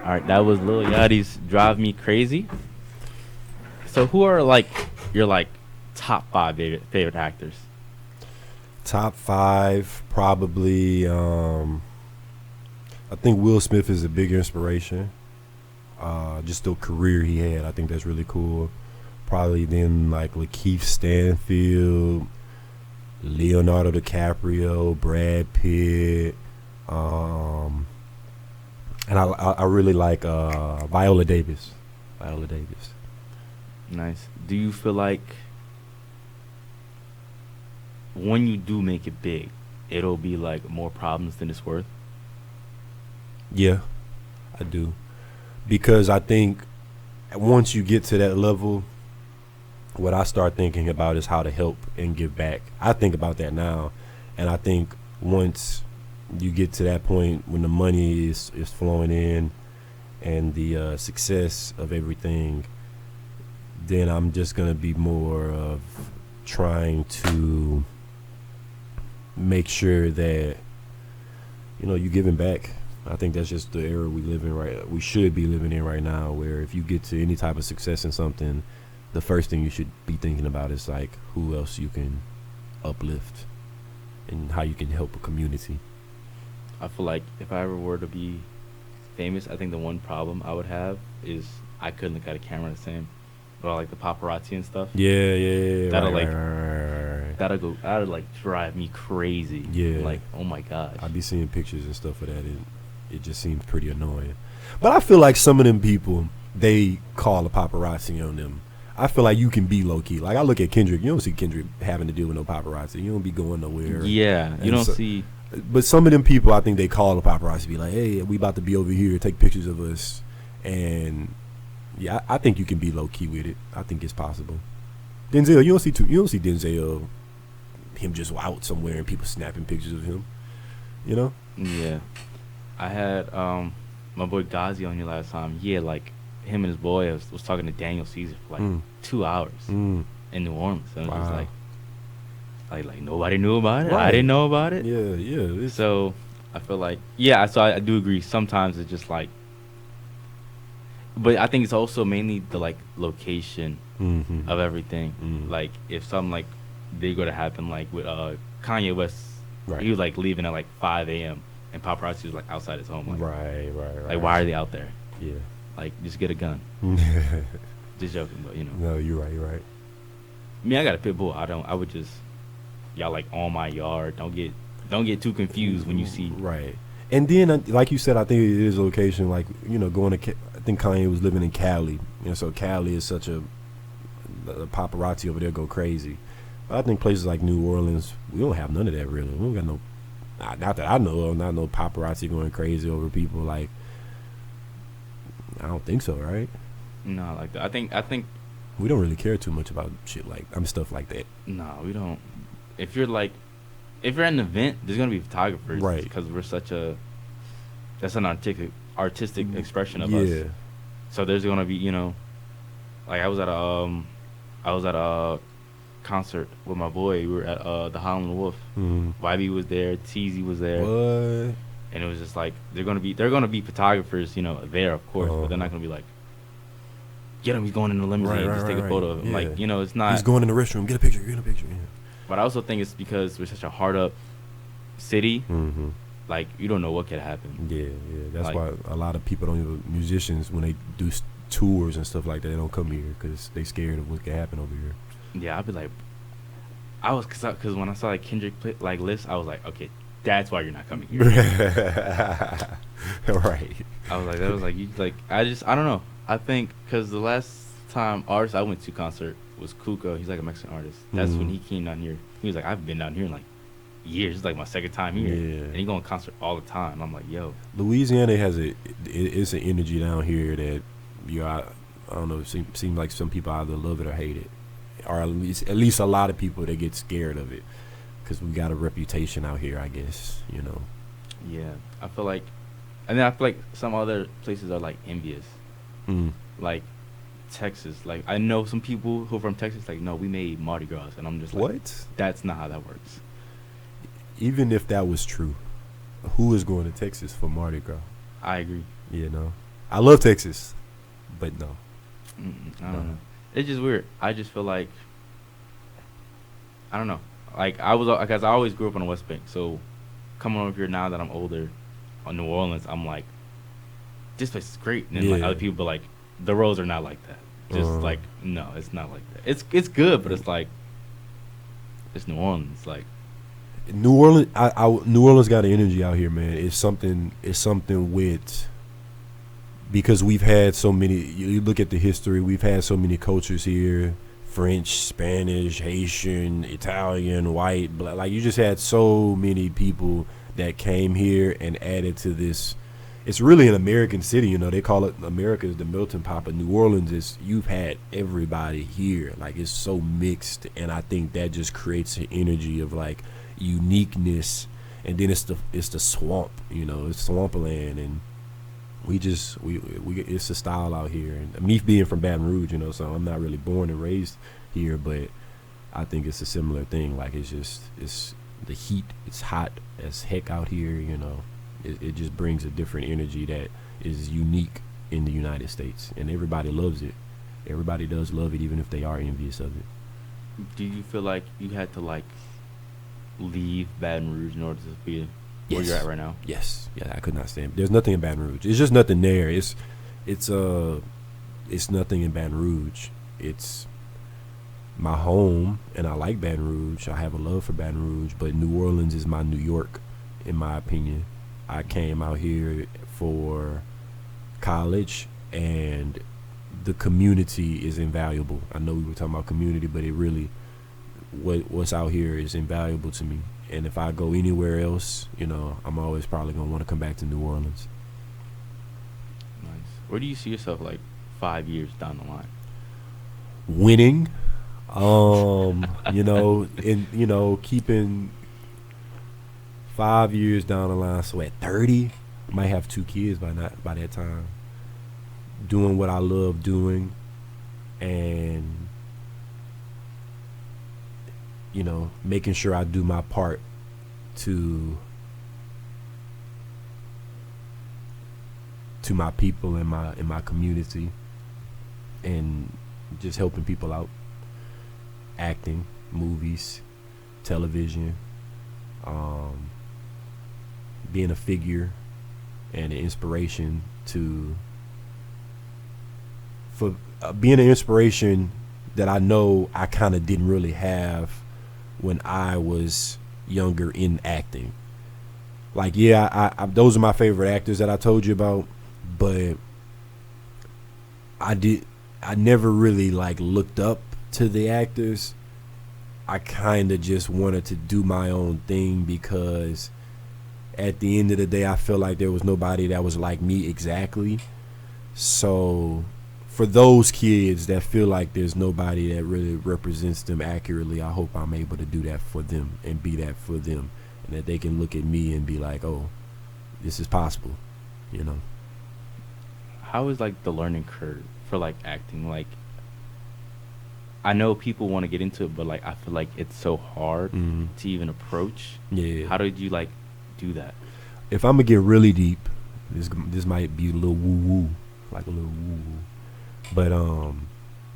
All right, that was Lil Yachty's "Drive Me Crazy." So, who are like your like top five favorite actors? Top five, probably. I think Will Smith is a big inspiration. Just the career he had, I think that's really cool. Probably then like Lakeith Stanfield, Leonardo DiCaprio, Brad Pitt, and I really like Viola Davis. Viola Davis. Nice. Do you feel like when you do make it big, it'll be like more problems than it's worth? Yeah, I do. Because I think once you get to that level, what I start thinking about is how to help and give back. I think about that now, and I think once you get to that point when the money is flowing in and the success of everything, then I'm just gonna be more of trying to make sure that you're giving back. I think that's just the era we should be living in right now, where if you get to any type of success in something, the first thing you should be thinking about is like who else you can uplift and how you can help a community. I feel like if I ever were to be famous, I think the one problem I would have is I couldn't look at a camera the same. But like the paparazzi and stuff. Yeah. That'll like drive me crazy. Yeah. Like, oh my gosh. I'd be seeing pictures and stuff of that. It just seems pretty annoying. But I feel like some of them people, they call the paparazzi on them. I feel like you can be low key. Like I look at Kendrick, you don't see Kendrick having to deal with no paparazzi. You don't be going nowhere. Yeah, you don't see. But some of them people, I think they call the paparazzi, be like, "Hey, we about to be over here, take pictures of us," and yeah, I think you can be low key with it. I think it's possible. Denzel, you don't see Denzel, him just out somewhere and people snapping pictures of him. You know? Yeah, I had my boy Ghazi on here last time. He had like him and his boy was talking to Daniel Caesar for like 2 hours in New Orleans, and it was just like nobody knew about it. Right. I didn't know about it. Yeah. So I feel like so I do agree. Sometimes it's just like, but I think it's also mainly the like location of everything. Like if something like big were to happen, like with Kanye West, he was like leaving at like 5 a.m. and paparazzi was like outside his home. Like, right. Like why are they out there? Yeah. Like just get a gun. Just joking, but No, you're right. I mean, I got a pit bull. I would just y'all like on my yard. Don't get too confused when you see. Right. And then, like you said, I think it is a location. Like going to. I think Kanye was living in Cali. So Cali is such the paparazzi over there go crazy. But I think places like New Orleans, we don't have none of that really. We don't got no. Not that I know of. Not no paparazzi going crazy over people. Like, I don't think so, right? No, like that. I think we don't really care too much about shit like stuff like that. No, we don't. If you're at an event, there's gonna be photographers, right? Because we're that's an artistic expression of us. So there's gonna be, like I was at a concert with my boy. We were at the Holland Wolf. YB was there, TZ was there. What? And it was just like they're gonna be photographers, there of course, but they're not gonna be like, get him, he's going in the limousine, just take a photo of him. Yeah. Like, it's not. He's going in the restroom, get a picture. Yeah. But I also think it's because we're such a hard up city. Like, you don't know what could happen. Yeah. That's why a lot of people musicians, when they do tours and stuff like that, they don't come here because they scared of what could happen over here. Yeah, I'd be like, because when I saw like Kendrick like list, I was like, okay, that's why you're not coming here. Right. I don't know. I think because the last time artist I went to concert was Kuka. He's like a Mexican artist. That's when he came down here. He was like, I've been down here in like years. It's like my second time here. Yeah. And he go on concert all the time. I'm like, yo. Louisiana has it's an energy down here that I don't know. It seems like some people either love it or hate it, or at least a lot of people that get scared of it because we got a reputation out here. I guess Yeah, I feel like some other places are like envious. Like Texas, like I know some people who are from Texas, like, no, we made Mardi Gras, and I'm just like, what? That's not how that works. Even if that was true, who is going to Texas for Mardi Gras? I agree. I love Texas, but no. I don't know. It's just weird. I just feel like I don't know. Like I was, because I always grew up on the West Bank. So coming over here now that I'm older, on New Orleans, I'm like, this place is great. And then like other people be like, the roads are not like that. Just like no, it's not like that. It's good, but it's like it's New Orleans. Like New Orleans, New Orleans got an energy out here, man. It's something with, because we've had so many. You look at the history. We've had so many cultures here: French, Spanish, Haitian, Italian, white, black. Like you just had so many people that came here and added to this. It's really an American city, you know. They call it America is the melting pot, but New Orleans is, you've had everybody here. Like it's so mixed, and I think that just creates an energy of like uniqueness. And then it's the swamp, you know. It's swampland, and we it's a style out here. And me being from Baton Rouge, you know, so I'm not really born and raised here, but I think it's a similar thing. Like it's the heat. It's hot as heck out here, you know. It just brings a different energy that is unique in the United States, and everybody loves it. Everybody does love it, even if they are envious of it. do you feel like you had to like leave Baton Rouge in order to be where you're at right now? Yes. Yeah, I could not stand. There's nothing in Baton Rouge. It's just nothing there. It's nothing in Baton Rouge. It's my home, and I like Baton Rouge. I have a love for Baton Rouge, but New Orleans is my New York, in my opinion. I came out here for college, and the community is invaluable. I know we were talking about community, but it really, what's out here is invaluable to me. And if I go anywhere else, you know, I'm always probably going to want to come back to New Orleans. Nice. Where do you see yourself like 5 years down the line? Winning, keeping 5 years down the line. So at 30, I might have 2 kids by that time. Doing what I love doing, and making sure I do my part to my people in my community, and just helping people out. Acting, movies, television, being a figure and an inspiration being an inspiration that I know I kind of didn't really have when I was younger in acting. Like, yeah, I those are my favorite actors that I told you about, but I never really like looked up to the actors. I kind of just wanted to do my own thing, because at the end of the day, I felt like there was nobody that was like me exactly. So for those kids that feel like there's nobody that really represents them accurately, I hope I'm able to do that for them and be that for them, and that they can look at me and be like, oh, this is possible, How is like the learning curve for like acting? Like, I know people want to get into it, but like I feel like it's so hard to even approach. Yeah. How did you like do that? If I'm gonna get really deep, this might be a little woo woo, but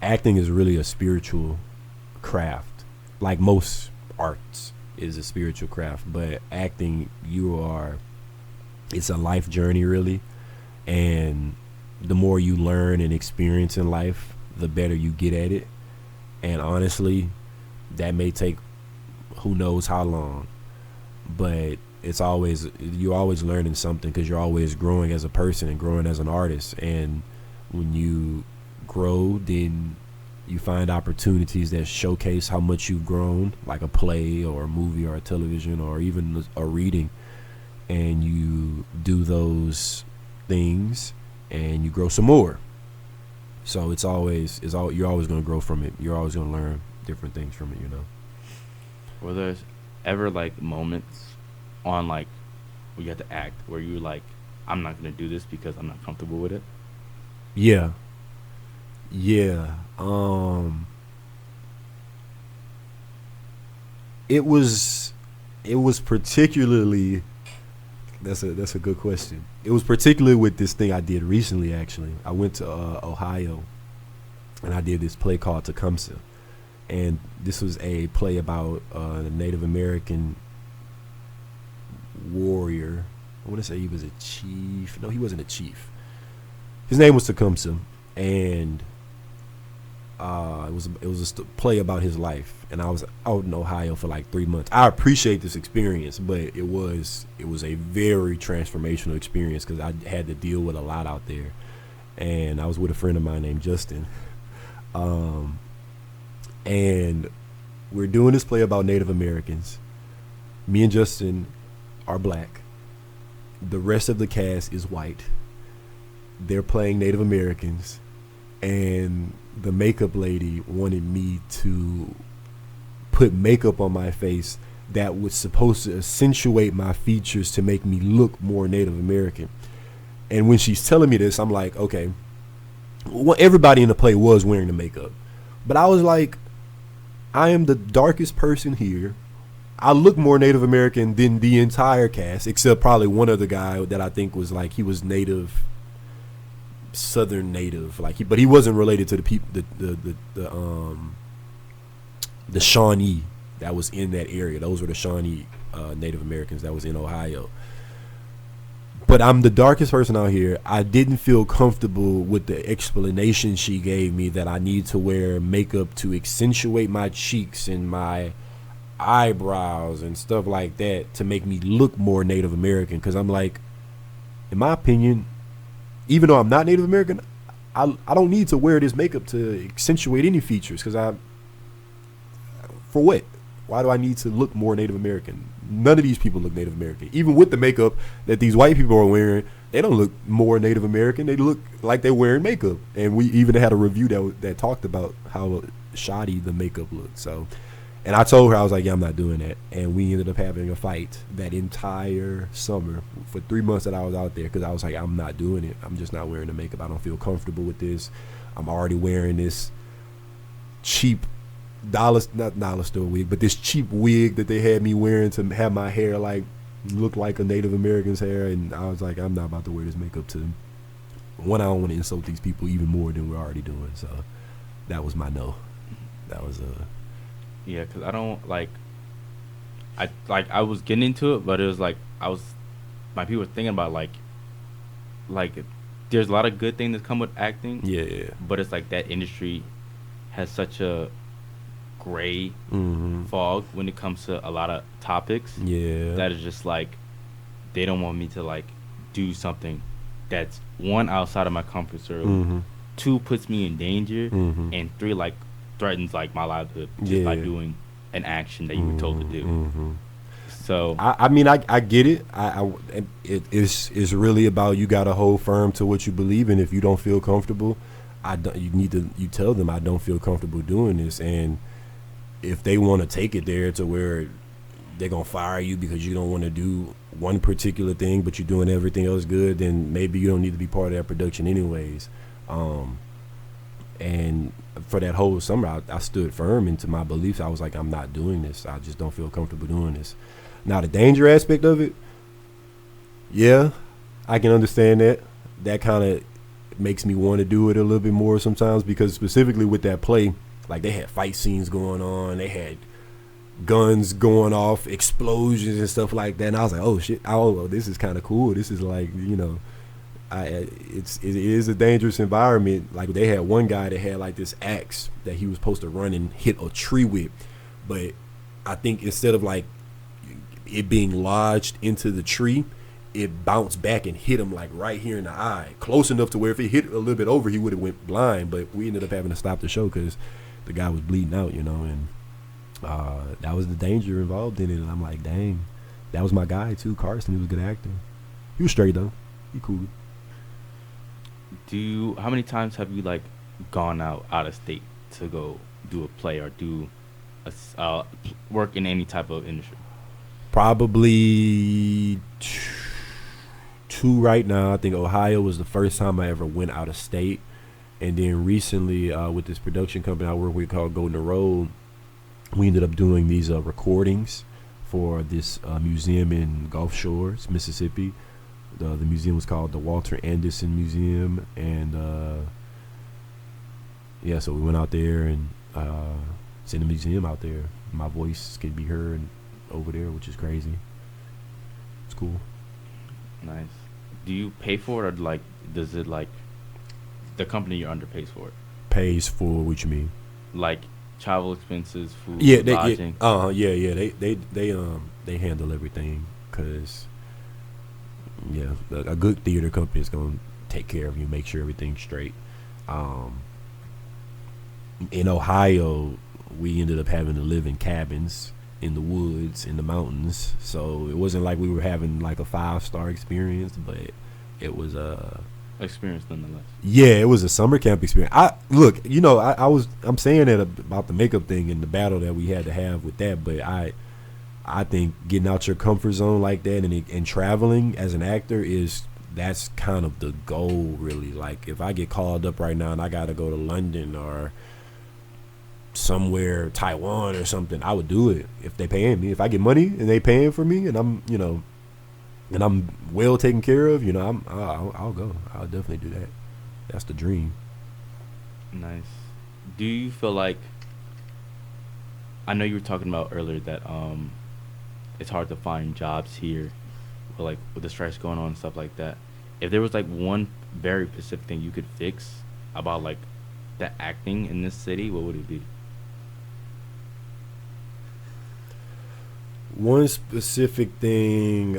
acting is really a spiritual craft. Like most arts is a spiritual craft, but acting, it's a life journey really, and the more you learn and experience in life, the better you get at it. And honestly, that may take who knows how long, but you're always learning something, because you're always growing as a person and growing as an artist. And when you grow, then you find opportunities that showcase how much you've grown, like a play or a movie or a television or even a reading, and you do those things and you grow some more. So you're always going to grow from it. You're always going to learn different things from it, Were there ever like moments on like where you had to act where you were like, I'm not going to do this because I'm not comfortable with it? Yeah. It was particularly That's a good question. It was particularly with this thing I did recently. Actually, I went to Ohio, and I did this play called Tecumseh, and this was a play about a Native American warrior. I want to say he was a chief. No, he wasn't a chief. His name was Tecumseh, and it was a play about his life. And I was out in Ohio for like 3 months. I appreciate this experience, but it was a very transformational experience because I had to deal with a lot out there. And I was with a friend of mine named Justin, and we're doing this play about Native Americans. Me and Justin are black. The rest of the cast is white. They're playing Native Americans, and the makeup lady wanted me to put makeup on my face that was supposed to accentuate my features to make me look more Native American. And when she's telling me this, I'm like, okay, well, everybody in the play was wearing the makeup, but I was like, I am the darkest person here. I look more Native American than the entire cast, except probably one other guy that I think was like, he was native, Southern native, like but he wasn't related to the people, the Shawnee that was in that area. Those were the Shawnee Native Americans that was in Ohio. But I'm the darkest person out here. I didn't feel comfortable with the explanation she gave me that I need to wear makeup to accentuate my cheeks and my eyebrows and stuff like that to make me look more Native American. Because I'm like, in my opinion, even though I'm not Native American, I don't need to wear this makeup to accentuate any features. Because for what? Why do I need to look more Native American? None of these people look Native American. Even with the makeup that these white people are wearing, they don't look more Native American. They look like they're wearing makeup. And we even had a review that talked about how shoddy the makeup looked. So, and I told her, I was like, yeah, I'm not doing that. And we ended up having a fight that entire summer for 3 months that I was out there because I was like, I'm not doing it. I'm just not wearing the makeup. I don't feel comfortable with this. I'm already wearing this cheap not dollar store wig, but this cheap wig that they had me wearing to have my hair like look like a Native American's hair. And I was like, I'm not about to wear this makeup to them. One, I don't want to insult these people even more than we're already doing. So that was my no. That was yeah, because I don't like. I was getting into it, but it was like my people were thinking about like there's a lot of good things that come with acting. Yeah. But it's like that industry has such a gray fog when it comes to a lot of topics. Yeah. That is just like they don't want me to like do something that's one outside of my comfort zone, two puts me in danger, and three like threatens like my livelihood just by doing an action that you were told to do. So I mean I get it. It's really about you got to hold firm to what you believe in. If you don't feel comfortable, you tell them I don't feel comfortable doing this. And if they want to take it there to where they're gonna fire you because you don't want to do one particular thing but you're doing everything else good, then maybe you don't need to be part of that production anyways. And for that whole summer I stood firm into my beliefs. I was like, I'm not doing this. I just don't feel comfortable doing this. Now the danger aspect of it, yeah, I can understand that. That kind of makes me want to do it a little bit more sometimes, because specifically with that play, like they had fight scenes going on, they had guns going off, explosions and stuff like that. And I was like, oh shit, this is kind of cool. This is like, it is a dangerous environment. Like they had one guy that had like this axe that he was supposed to run and hit a tree with, but I think instead of like it being lodged into the tree, it bounced back and hit him like right here in the eye, close enough to where if it hit a little bit over, he would have went blind. But we ended up having to stop the show because the guy was bleeding out, and that was the danger involved in it. And I'm like, dang, that was my guy too, Carson. He was a good actor. He was straight though. He cool. How many times have you like gone out of state to go do a play or do work in any type of industry? Probably two right now. I think Ohio was the first time I ever went out of state. And then recently with this production company I work with called Golden Road, we ended up doing these recordings for this museum in Gulf Shores, Mississippi. The museum was called the Walter Anderson Museum, and yeah, so we went out there and it's in the museum out there. My voice can be heard over there, which is crazy. It's cool. Nice. Do you pay for it, or like does it like the company you're under pays for it? Pays for what you mean? Like travel expenses, food, lodging. Yeah, they handle everything because a good theater company is gonna take care of you, make sure everything's straight. In Ohio, we ended up having to live in cabins in the woods, in the mountains. So it wasn't like we were having like a 5-star experience, but it was experience nonetheless. Yeah, it was a summer camp experience. I'm saying that about the makeup thing and the battle that we had to have with that, but I think getting out your comfort zone like that and traveling as an actor that's kind of the goal, really. Like if I get called up right now and I gotta go to London or somewhere, Taiwan or something, I would do it if they paying me. If I get money and they paying for me and I'm well taken care of, I'll go. I'll definitely do that. That's the dream. Nice. Do you feel like, I know you were talking about earlier that it's hard to find jobs here, or like with the strikes going on and stuff like that. If there was like one very specific thing you could fix about like the acting in this city, what would it be? One specific thing,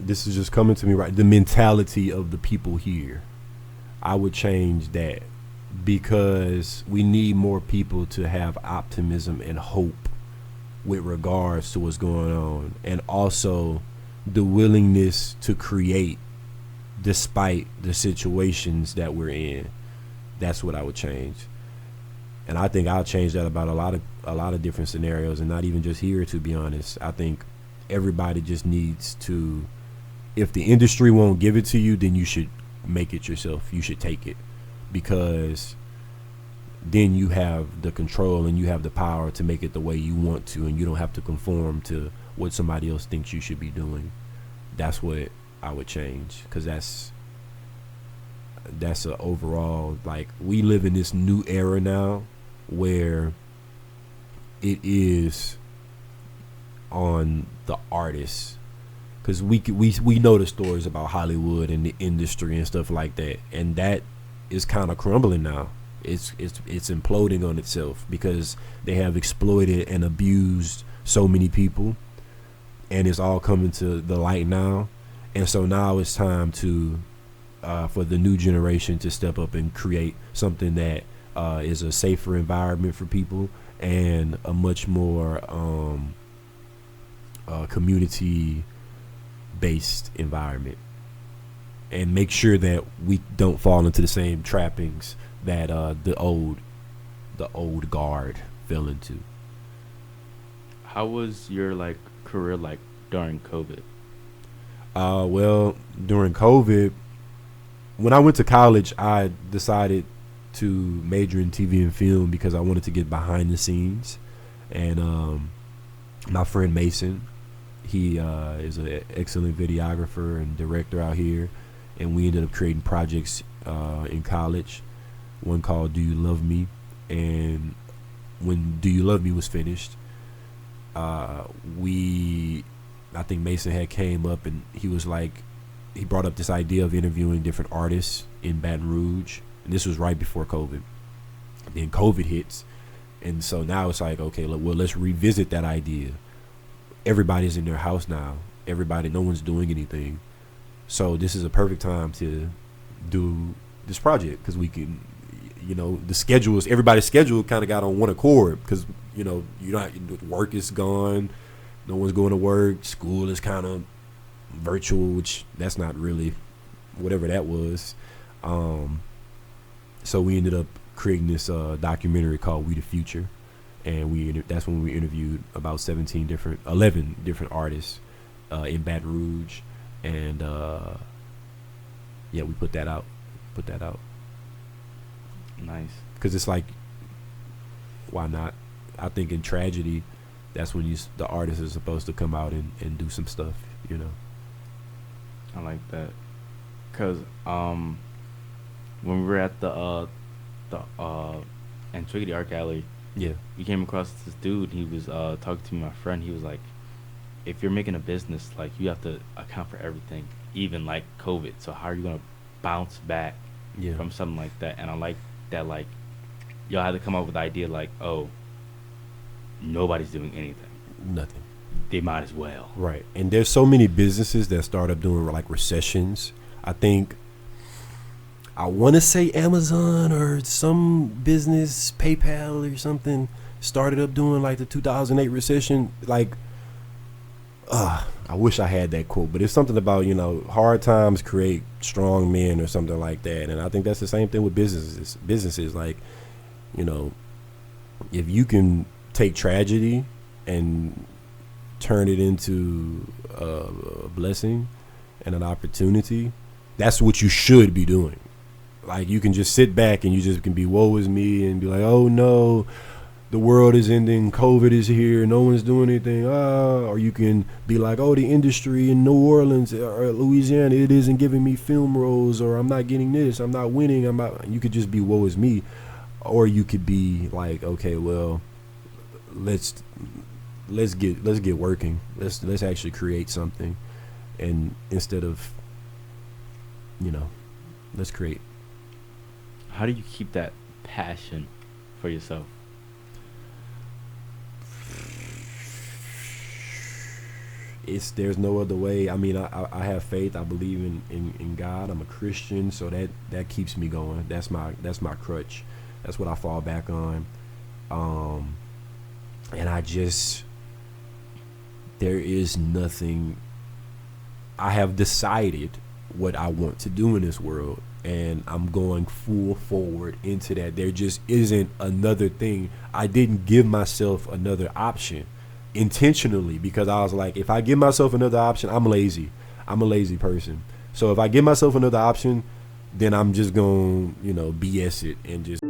this is just coming to me right. The mentality of the people here. I would change that because we need more people to have optimism and hope with regards to what's going on, and also the willingness to create despite the situations that we're in. That's what I would change. And I think I'll change that about a lot of different scenarios, and not even just here, to be honest. I think everybody just needs to, if the industry won't give it to you, then you should make it yourself. You should take it, because then you have the control and you have the power to make it the way you want to, and you don't have to conform to what somebody else thinks you should be doing. That's what I would change, because that's a overall, like, we live in this new era now where it is on the artists, because we know the stories about Hollywood and the industry and stuff like that, and that is kind of crumbling now. It's imploding on itself because they have exploited and abused so many people, and it's all coming to the light now. And so now it's time to for the new generation to step up and create something that is a safer environment for people, and a much more community based environment, and make sure that we don't fall into the same trappings that the old guard fell into. How was your like career like during COVID? Well, during COVID, when I went to college, I decided to major in TV and film because I wanted to get behind the scenes. And my friend Mason, he is an excellent videographer and director out here, and we ended up creating projects in college. One called Do You Love Me? And when Do You Love Me was finished, I think Mason had came up and he was like, he brought up this idea of interviewing different artists in Baton Rouge, and this was right before COVID. And then COVID hits, and so now it's like, okay, well, let's revisit that idea. Everybody's in their house now. No one's doing anything, so this is a perfect time to do this project, because we can, everybody's schedule kind of got on one accord, because work is gone, no one's going to work, school is kind of virtual, which that's not really whatever that was. So we ended up creating this documentary called We the Future, and that's when we interviewed about 11 different artists in Baton Rouge, and we put that out. Nice. Because it's like, why not? I think in tragedy, that's when the artist is supposed to come out and do some stuff, you know. I like that. Cause when we were at the Antiquity Art Gallery, Yeah. we came across this dude. He was talking to me, my friend. He was like, if you're making a business, like you have to account for everything, even like COVID. So how are you gonna bounce back Yeah. from something like that? And I like that, like y'all had to come up with the idea, like, oh, nobody's doing anything. Nothing. They might as well. Right. And there's so many businesses that start up doing like recessions. I think I want to say Amazon or some business, PayPal or something, started up doing like the 2008 recession. Like, I wish I had that quote, but it's something about, you know, hard times create strong men or something like that. And I think that's the same thing with businesses. Businesses, like, you know, if you can take tragedy and turn it into a blessing and an opportunity, that's what you should be doing. Like, you can just sit back and you just can be woe is me and be like, oh no, the world is ending, COVID is here, no one's doing anything. Or you can be like, oh, the industry in New Orleans or Louisiana, it isn't giving me film roles, or I'm not getting this, I'm not winning. You could just be woe is me. Or you could be like, okay, well, let's get working. Let's actually create something. And instead of, you know, let's create. How do you keep that passion for yourself? There's no other way. I mean, I have faith. I believe in God. I'm a Christian, so that keeps me going. That's my crutch. That's what I fall back on. And there is nothing. I have decided what I want to do in this world, and I'm going full forward into that. There just isn't another thing. I didn't give myself another option intentionally, because I was like, if I give myself another option, I'm lazy. I'm a lazy person. So if I give myself another option, then I'm just going to, BS it and just